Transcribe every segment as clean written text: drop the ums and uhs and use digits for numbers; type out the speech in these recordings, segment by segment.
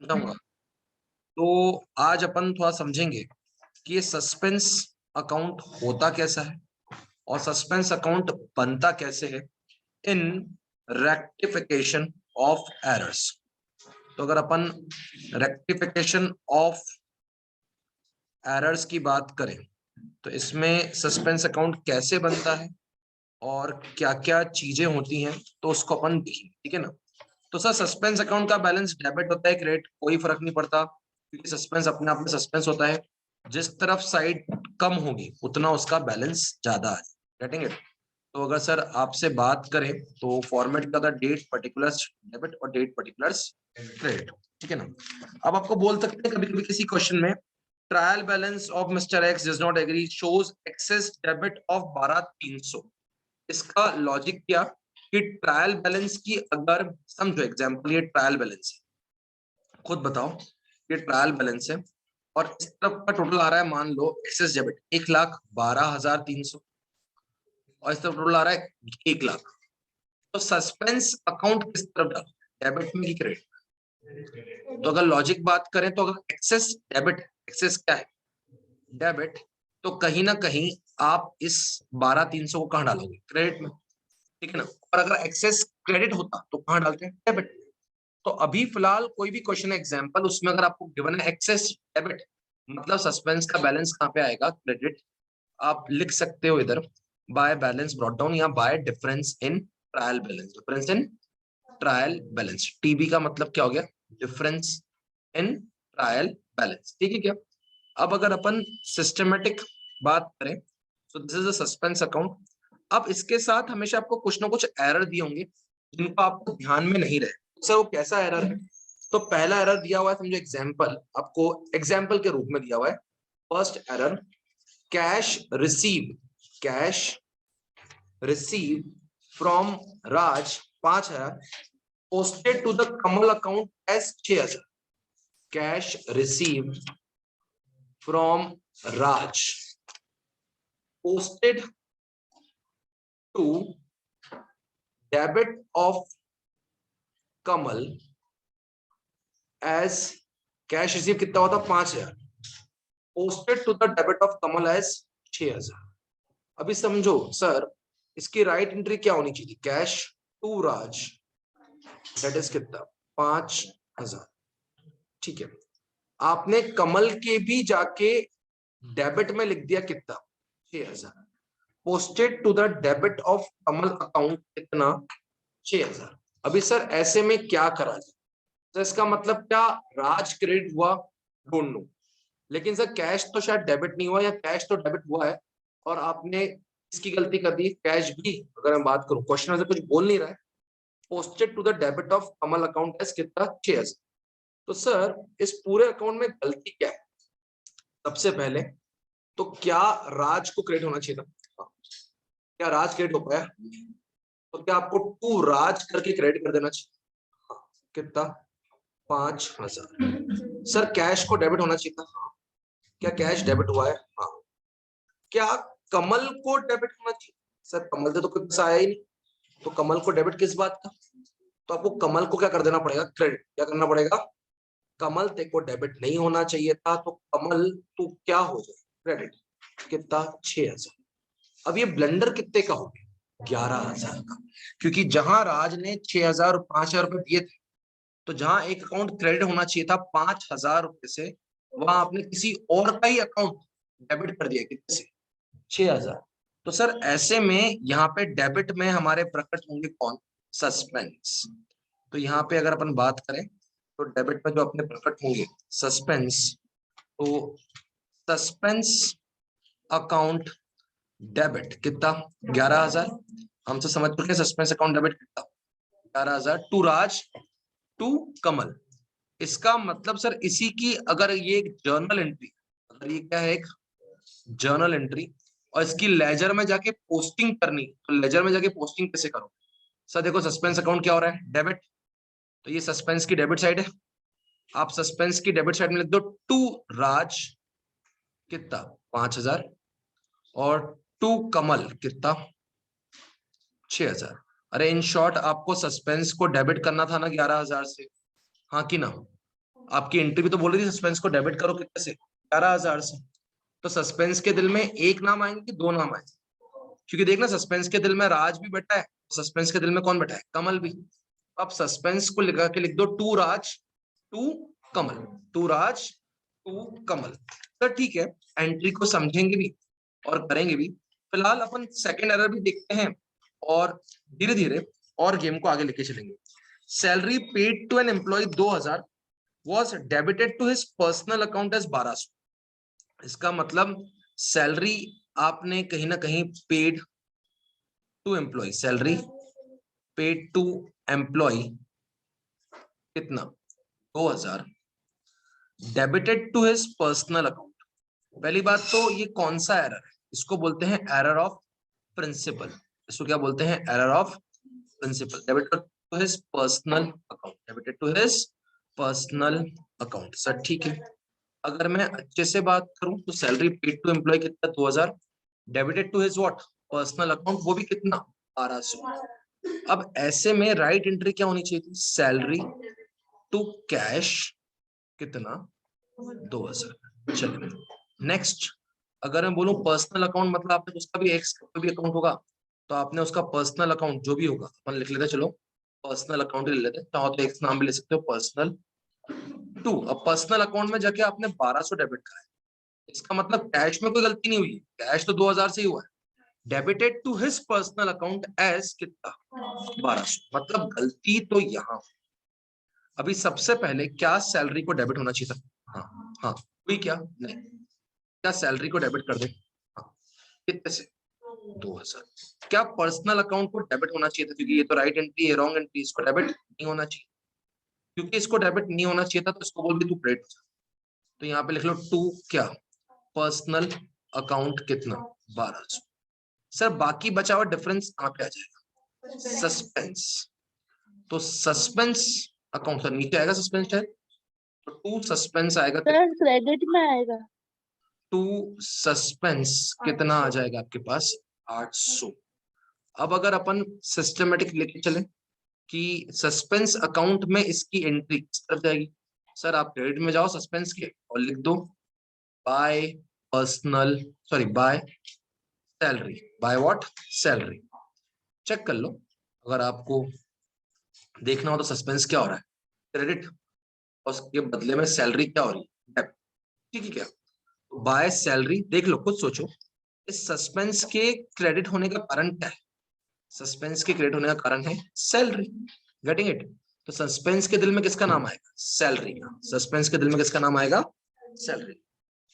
समझाऊंगा। तो आज अपन थोड़ा समझेंगे कि ये सस्पेंस अकाउंट होता कैसा है और सस्पेंस अकाउंट बनता कैसे है इन रेक्टिफिकेशन ऑफ एरर्स। तो अगर अपन रेक्टिफिकेशन ऑफ एरर्स की बात करें तो इसमें सस्पेंस अकाउंट कैसे बनता है और क्या क्या चीजें होती हैं तो उसको अपन देखेंगे, ठीक है ना। तो सर सस्पेंस अकाउंट का बैलेंस डेबिट होता है क्रेडिट कोई फर्क नहीं पड़ता, क्योंकि सस्पेंस अपने आप में सस्पेंस होता है। जिस तरफ साइड कम होगी उतना उसका बैलेंस ज्यादा है, गेटिंग इट। तो अगर सर आपसे बात करें तो फॉर्मेट का था डेट पर्टिकुलर्स डेबिट और डेट पर्टिकुलर्स क्रेडिट, ठीक है ना। अब आपको बोल सकते हैं कभी कभी किसी क्वेश्चन में trial balance of Mister X does not agree shows excess debit of 12,300। इसका लॉजिक क्या कि ट्रायल बैलेंस की अगर समझो एग्जांपल ये ट्रायल बैलेंस है, खुद बताओ ये ट्रायल बैलेंस है और इस तरफ का टोटल आ रहा है मान लो एक्सेस डेबिट 1,12,300 और इस तरफ टोटल आ रहा है 1,00,000। तो सस्पेंस अकाउंट किस तरफ डालो, डेबिट में कि क्रेडिट? तो अगर लॉजिक बात करें तो अगर एक्सेस डेबिट, एक्सेस क्या है डेबिट, तो कहीं ना कहीं आप इस 12,300 को कहां डालोगे, क्रेडिट में, ठीक है ना। और अगर एक्सेस क्रेडिट होता तो कहां डालते हैं, डेबिट। तो अभी फिलहाल कोई भी क्वेश्चन एग्जांपल उसमें अगर आपको गिवन है एक्सेस डेबिट मतलब सस्पेंस का बैलेंस कहां पे आएगा, क्रेडिट। आप लिख सकते हो इधर बाय बैलेंस ब्रॉट डाउन या bye difference in trial balance, difference in trial balance. TB का मतलब क्या हो गया, डिफरेंस इन ट्रायल बैलेंस, ठीक है क्या। अब अगर अपन सिस्टमेटिक बात करें तो this is a suspense account. अब इसके साथ हमेशा आपको कुछ ना कुछ एरर दिए होंगे जिनको आपको ध्यान में नहीं रहे। सर वो कैसा एरर है, तो पहला एरर दिया हुआ है समझो एग्जांपल, आपको एग्जांपल के रूप में दिया हुआ है। First error, cash receive, cash receive from Raj 5,000 posted to the Kamal account as 6,000। Cash receive from Raj posted to debit of Kamal as cash receive कितना होता 5,000 posted to the debit of Kamal as 6,000। अभी समझो सर इसकी राइट एंट्री क्या होनी चाहिए, cash to Raj that is कितना 5,000, ठीक है। आपने कमल के भी जाके डेबिट में लिख दिया कितना 6,000, posted to the debit of Kamal account कितना 6,000। अभी सर ऐसे में क्या करा जाए, तो इसका मतलब क्या राज क्रेडिट हुआ, डोंट नो, लेकिन सर कैश तो शायद डेबिट नहीं हुआ या कैश तो डेबिट हुआ है और आपने इसकी गलती कर दी, कैश भी अगर मैं बात करूं क्वेश्चन में से कुछ बोल नहीं रहा है, posted to the debit of Kamal account as कितना 6,000। तो सर इस पूरे अकाउंट में गलती क्या है, सबसे पहले तो क्या राज को क्रेडिट होना चाहिए था, क्या राज क्रेडिट हो पाया, तो क्या आपको टू राज करके क्रेडिट कर देना चाहिए, हाँ, कितना 5,000। सर कैश को डेबिट होना चाहिए था, क्या कैश डेबिट हुआ है, हाँ। क्या कमल को डेबिट होना चाहिए, सर कमल से तो कोई पैसा आया ही नहीं, तो कमल को डेबिट किस बात का, तो आपको कमल को क्या कर देना पड़ेगा, क्रेडिट। क्या करना पड़ेगा, कमल ते को डेबिट नहीं होना चाहिए था तो कमल तू क्या हो जाए क्रेडिट, कितना 6,000। अब ये ब्लेंडर कितने का हो गया 11,000 का, क्योंकि जहां राज ने 6,000 और 5,000 रुपए दिए थे तो जहां एक अकाउंट क्रेडिट होना चाहिए था 5,000 रुपए से, वहां आपने किसी और का ही अकाउंट डेबिट कर दिया कितने से 6,000। तो सर ऐसे में यहाँ पे डेबिट में हमारे प्रकट होंगे कौन, सस्पेंस। तो यहाँ पे अगर अपन बात करें तो डेबिट में जो अपने प्रकट होंगे सस्पेंस, तो सस्पेंस अकाउंट डेबिट कितना 11,000, हम तो समझ चुके हैं सस्पेंस अकाउंट डेबिट कितना 11,000 टू राज टू कमल। इसका मतलब सर इसी की अगर ये एक जर्नल एंट्री, अगर ये क्या है एक जर्नल एंट्री और इसकी लेजर में जाके पोस्टिंग करनी, तो लेजर में जाके पोस्टिंग कैसे करो, सर देखो सस्पेंस अकाउंट क्या हो रहा है डेबिट, तो ये सस्पेंस की डेबिट साइड है, आप सस्पेंस की डेबिट साइड में लिख दो टू राज कितना 5,000 और टू कमल कितना 6,000। अरे इन शॉर्ट आपको सस्पेंस को डेबिट करना था ना 11,000 से, हाँ कि ना, आपकी एंट्री भी तो बोल रही थी सस्पेंस को डेबिट करो कितने से, 11,000 से। तो सस्पेंस के दिल में एक नाम आएंगे कि दो नाम आएंगे? क्योंकि देखना सस्पेंस के दिल में राज भी बैठा है, सस्पेंस के दिल में कौन बैठा है, कमल भी। अब सस्पेंस को लगा के लिख दो to Raj to Kamal, to Raj to Kamal. तो ठीक है, एंट्री को समझेंगे भी और करेंगे भी। फिलहाल अपन सेकंड एरर भी देखते हैं और धीरे धीरे और गेम को आगे लेके चलेंगे। Salary paid to an employee 2,000 was debited to his personal account as 1,200। इसका मतलब सैलरी आपने कहीं ना कहीं paid to employee, salary paid to employee कितना, 2,000 debited to his personal account. पहली बात तो ये कौन सा एरर है, इसको बोलते हैं एरर ऑफ प्रिंसिपल। इसको क्या बोलते हैं, error of principle. Debited to his personal account, debited to his personal account. Sir ठीक है, अगर मैं अच्छे से बात करूं तो सैलरी पेड टू एम्प्लॉय कितना, 2,000 debited to his what, personal account, वो भी कितना, 1,200। अब ऐसे में राइट एंट्री क्या होनी चाहिए थी, सैलरी टू कैश कितना, 2,000। चलिए नेक्स्ट, अगर मैं बोलूं पर्सनल अकाउंट मतलब आपने उसका भी एक्स का भी अकाउंट होगा, तो आपने उसका पर्सनल अकाउंट जो भी होगा अपन लिख लेते, चलो पर्सनल अकाउंट ही ले लेते, चाहो तो एक्स नाम भी ले सकते हो, पर्सनल टू। अब पर्सनल अकाउंट में जाके आपने 1,200 डेबिट करा है, इसका मतलब कैश में कोई गलती नहीं हुई, कैश तो 2,000 से ही हुआ है। Debited to his personal account as कितना, 1,200, मतलब गलती तो यहाँ। अभी सबसे पहले क्या सैलरी को डेबिट होना चाहिए था, हाँ हाँ हुई क्या, नहीं, क्या सैलरी को डेबिट कर दे, हाँ कितने से, 2,000। क्या पर्सनल अकाउंट को डेबिट होना चाहिए था, क्योंकि ये तो राइट एंट्री है, रॉन्ग एंट्री, इसको डेबिट नहीं होना चाहिए, क्योंकि इसको डेबिट नहीं होना चाहिए था तो इसको बोल दे तू क्रेडिट। तो यहाँ पे लिख लो टू क्या, पर्सनल अकाउंट कितना, 1,200। सर बाकी बचा हुआ डिफरेंस कहाँ पे आ जाएगा, सस्पेंस। तो सस्पेंस अकाउंट सर नीचे आएगा, सस्पेंस टैग, तो टू सस्पेंस आएगा, सर क्रेडिट में आएगा, टू सस्पेंस कितना आ जाएगा आपके पास, 800। अब अगर अपन सिस्टमेटिक लेके चले कि सस्पेंस अकाउंट में इसकी एंट्री किस तरफ जाएगी, सर आप क्रेडिट में जाओ सस्पेंस के और लिख दो by personal, sorry by salary, by what, salary. Check कर लो, अगर आपको देखना हो तो सस्पेंस क्या हो रहा है, क्रेडिट, और उसके बदले में सैलरी क्या हो रही है, डेबिट। ठीक है क्या, तो बाय सैलरी, देख लो खुद सोचो, इस सस्पेंस के क्रेडिट होने का कारण क्या है, सस्पेंस के क्रेडिट होने का कारण है सैलरी, गेटिंग इट। तो सस्पेंस के दिल में किसका नाम आएगा, सैलरी का, सस्पेंस के दिल में किसका नाम आएगा, सैलरी।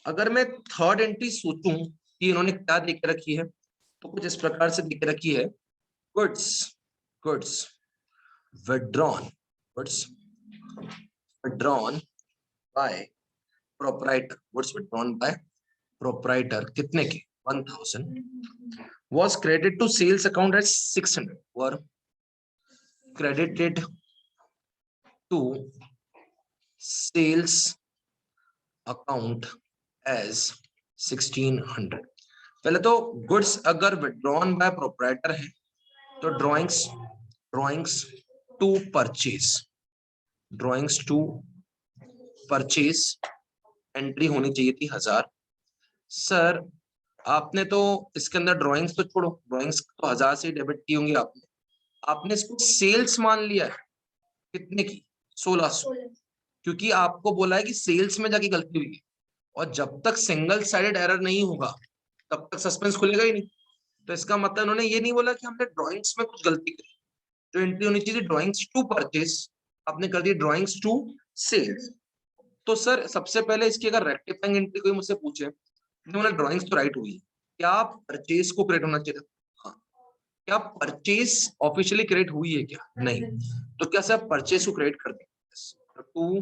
अगर मैं थर्ड एंट्री सोचूं कि इन्होंने क्या दे के रखी है, तो कुछ इस प्रकार से दे के रखी है, goods, goods withdrawn, goods withdrawn by proprietor, goods withdrawn by proprietor कितने के, 1,000 was credited to sales account at 600, were credited to sales account as 1,600। पहले तो गुड्स अगर विड्रॉन बाय प्रोप्राइटर है तो drawings to purchase, drawings to purchase entry होनी चाहिए थी 1,000। सर आपने तो इसके अंदर ड्राइंग्स तो छोड़ो, ड्राइंग्स तो 1,000 से डेबिट की होंगी आपने, आपने इसको सेल्स मान लिया है कितने की, 1,600, क्योंकि आपको बोला है कि सेल्स में जाके गलती हुई है, और जब तक सिंगल साइडेड एरर नहीं होगा तब तक सस्पेंस खुलेगा ही नहीं। तो इसका मतलब उन्होंने ये नहीं बोला कि हमने ड्राइंग्स में कुछ गलती करी, तो एंट्री होनी चाहिए ड्राइंग्स टू परचेज, आपने कर दी ड्राइंग्स टू सेल्स। तो सर सबसे पहले इसकी अगर रेक्टिफाइंग एंट्री कोई मुझसे पूछे, ड्राइंग्स तो राइट हुई है, क्या परचेज को क्रेडिट होना चाहिए था, हाँ, क्या परचेज ऑफिशियली क्रेडिट हुई है क्या, नहीं, तो क्या सर परचेज को क्रेडिट कर दें, टू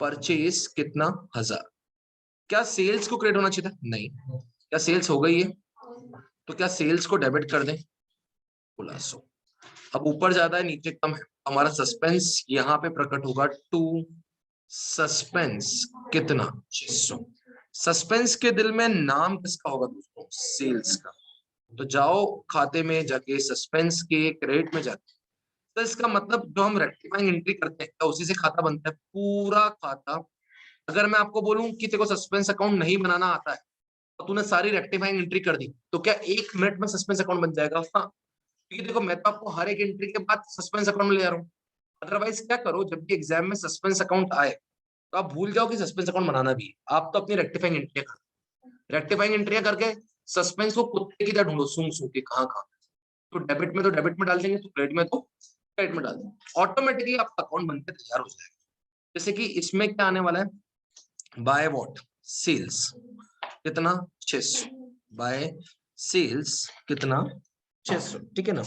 परचेज कितना, 1,000। क्या सेल्स को क्रेडिट होना चाहिए था, नहीं, क्या सेल्स हो गई है, तो क्या सेल्स को डेबिट कर दें, 1,600। अब ऊपर ज्यादा है नीचे कम है, हमारा सस्पेंस यहाँ पे प्रकट होगा, टू सस्पेंस कितना, 600। सस्पेंस के दिल में नाम किसका होगा दोस्तों, सेल्स का। तो जाओ खाते में जाके सस्पेंस के क्रेडिट में जाके तो इसका मतलब जो हम रेक्टिफाइंग एंट्री करते हैं उसी से खाता बनता है, पूरा खाता। अगर मैं आपको बोलूं कि तेरे को सस्पेंस अकाउंट नहीं बनाना आता है और तूने सारी रेक्टिफाइंग एंट्री कर दी, तो क्या 1 मिनट में सस्पेंस अकाउंट बन जाएगा? हाँ, क्योंकि देखो मैं तो आपको हर एक एंट्री के बाद सस्पेंस अकाउंट में ले जा रहा हूँ। अदरवाइज क्या करो, जब भी एग्जाम में सस्पेंस अकाउंट आए तो आप भूल जाओ कि सस्पेंस अकाउंट बनाना भी है। आप तो अपनी रेक्टिफाइंग एंट्री कर, रेक्टिफाइंग एंट्री करके सस्पेंस को कुत्ते की तरह ढूंढो, सूंघ सूंघ के कहाँ कहाँ। तो डेबिट में तो डेबिट में डाल देंगे, तो क्रेडिट में तो क्रेडिट में डाल देंगे, ऑटोमेटिकली आपका अकाउंट बनकर तैयार हो जाएगा। जैसे कि इसमें क्या आने वाला है, बाय व्हाट, सेल्स कितना 600, बाय सेल्स कितना 600, ठीक है ना।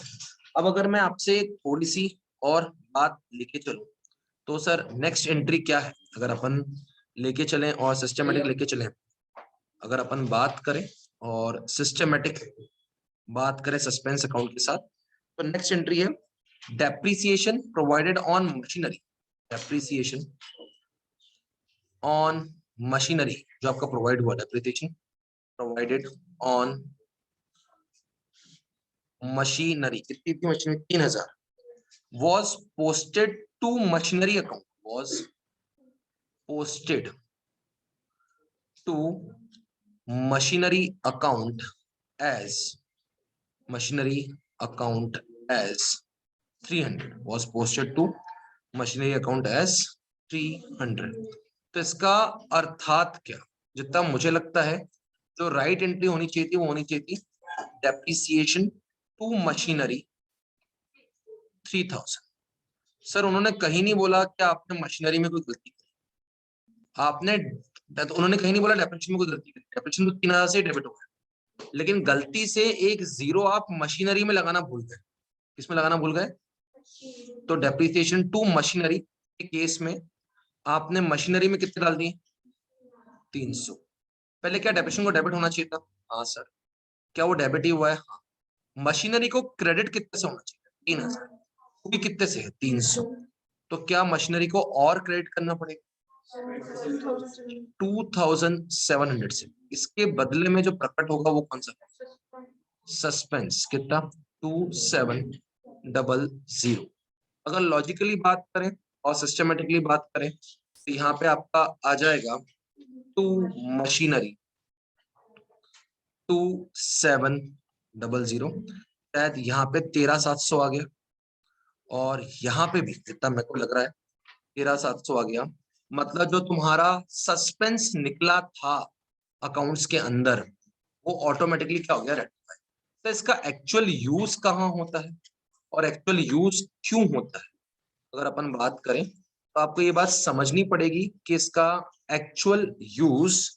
अब अगर मैं आपसे थोड़ी सी और बात लेके चलूं, तो सर नेक्स्ट एंट्री क्या है, अगर अपन लेके चलें और सिस्टमेटिक लेके चलें, अगर अपन बात करें और सिस्टमेटिक बात करें सस्पेंस अकाउंट के साथ, तो नेक्स्ट एंट्री है depreciation provided on machinery, depreciation on machinery जो आपका प्रोवाइड हुआ, डेप्रिसिएशन प्रोवाइडेड ऑन मशीनरी, कितनी थी machinery, 3000, was posted to machinery account, was posted to machinery account as machinery account as 300, was posted to machinery account as 300। तो इसका अर्थात क्या, जितना मुझे लगता है जो राइट एंट्री होनी चाहिए थी वो होनी चाहिए थी डेप्रिसिएशन टू मशीनरी 3000। सर उन्होंने कहीं नहीं बोला कि आपने मशीनरी में कोई गलती की, आपने तो उन्होंने कहीं नहीं बोला डेप्रिसिएशन में कोई गलती की, डेप्रिसिएशन तो 3000 से डेबिट हो गया, लेकिन गलती से एक जीरो आप मशीनरी में लगाना भूल गए। किसमें लगाना भूल गए? तो डेप्रिसिएशन टू मशीनरी के केस में आपने मशीनरी में कितने डाल दिए, 300। पहले क्या डेप्रिसिएशन को डेबिट होना चाहिए था? हाँ सर। क्या वो डेबिट ही हुआ है? हाँ। मशीनरी को क्रेडिट कितने से होना चाहिए? 3000। वो भी कितने से है? 300। तो क्या मशीनरी को और क्रेडिट करना पड़ेगा? 2700 से। इसके बदले में जो प्रकट होगा वो कौन सा? सस्पेंस कितना? 2700। अगर लॉजिकली बात करें और सिस्टमेटिकली बात करें तो यहाँ पे आपका आ जाएगा टू मशीनरी 2700, शायद यहाँ पे 13700 आ गया, और यहाँ पे भी जितना मेरे को लग रहा है 13700 आ गया। मतलब जो तुम्हारा सस्पेंस निकला था अकाउंट्स के अंदर वो ऑटोमेटिकली क्या हो गया, रेक्टिफाई। तो इसका एक्चुअल यूज कहाँ होता है और एक्चुअल यूज क्यों होता है, अगर अपन बात करें तो आपको ये बात समझनी पड़ेगी कि इसका एक्चुअल यूज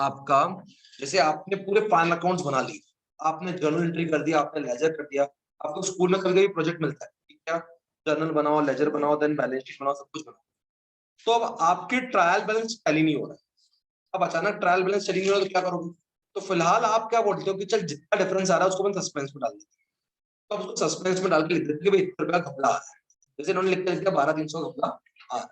आपका, जैसे आपने पूरे फाइनल अकाउंट्स बना लिए, आपने जर्नल एंट्री कर दिया, आपने लेजर कर दिया, आपको स्कूल में कभी कभी प्रोजेक्ट मिलता है कि क्या जर्नल बनाओ, लेजर बनाओ, देन बैलेंस शीट बनाओ, सब कुछ बनाओ। तो अब आपके ट्रायल बैलेंस टैली नहीं हो रहा है, अब अचानक ट्रायल बैलेंस टैली नहीं हो रहा तो क्या करोगे? तो फिलहाल आप क्या बोलते हो कि चल जितना डिफरेंस आ रहा है उसको अपन सस्पेंस में डाल देते हैं। तो अब उसको सस्पेंस में डाल के लिख देते हैं कि भाई इतना रुपया घपला आ रहा है, जैसे इन्होंने लिख दिया 12,300 घपला आ रहा है।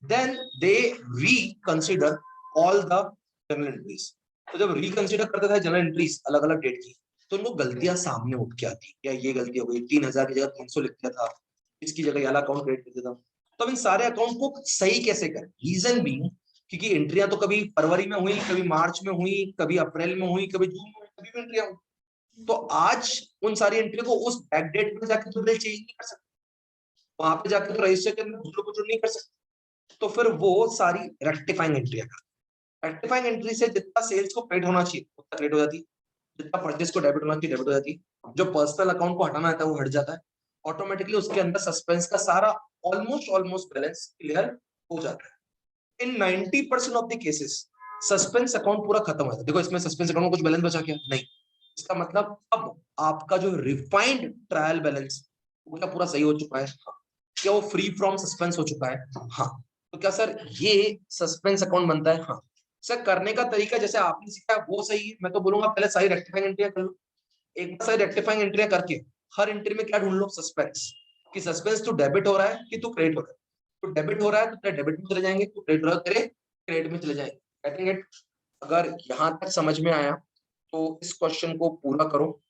Then they reconsider all the journal entries. तो जब रिकंसीडर करते थे जर्नल एंट्रीज अलग अलग डेट की, तो उनको गलतियां सामने उठ के आती, या ये गलती हो गई, 3000 की जगह 300 लिख दिया था, इसकी जगह वाला अकाउंट क्रिएट कर दिया था। तो इन सारे अकाउंट को सही कैसे करें? रीजन भी क्योंकि एंट्रियां तो कभी फरवरी में हुई, कभी मार्च में हुई, कभी अप्रैल में हुई, कभी जून में, कभी भी एंट्रियां हुई। तो आज उन सारी एंट्री को उस बैक डेट में जाकर तो चेंज नहीं कर सकते, वहां पे जाकर तो रजिस्टर के अंदर कुछ नहीं कर सकते। तो फिर वो सारी रेक्टिफाइंग एंट्रियां करते, रेक्टिफाइंग एंट्री से जितना सेल्स को क्रेडिट होना चाहिए उतना क्रेडिट हो जाती, जितना परचेज को डेबिट होना चाहिए डेबिट हो जाती, जो पर्सनल अकाउंट को हटाना था वो हट जाता है, ऑटोमेटिकली उसके अंदर सस्पेंस का सारा ऑलमोस्ट बैलेंस क्लियर हो जाता है। इन 90% of the cases suspense account पूरा खत्म हो जाता है। देखो इसमें सस्पेंस अकाउंट में कुछ बैलेंस बचा क्या? नहीं। इसका मतलब अब आपका जो रिफाइंड ट्रायल बैलेंस वो क्या पूरा सही हो चुका है? हाँ। क्या वो फ्री फ्रॉम सस्पेंस हो चुका है? हाँ। तो क्या सर ये सस्पेंस अकाउंट बनता है? हाँ। सर करने का तरीका जैसे आपने सीखा वो सही है, मैं तो बोलूंगा पहले सारी रेक्टिफाइंग एंट्रियां कर लो। एक बार सारी रेक्टिफाइंग एंट्रियां करके हर एंट्री में क्या ढूंढ लो? सस्पेंस, कि सस्पेंस तो डेबिट हो रहा है कि तो क्रेडिट हो रहा है। तो डेबिट हो रहा है तो तेरे डेबिट में चले जाएंगे, तो क्रेडिट हो रहा है तेरे क्रेडिट में चले जाएंगे। आई थिंक अगर यहाँ तक समझ में आया तो इस क्वेश्चन को पूरा करो।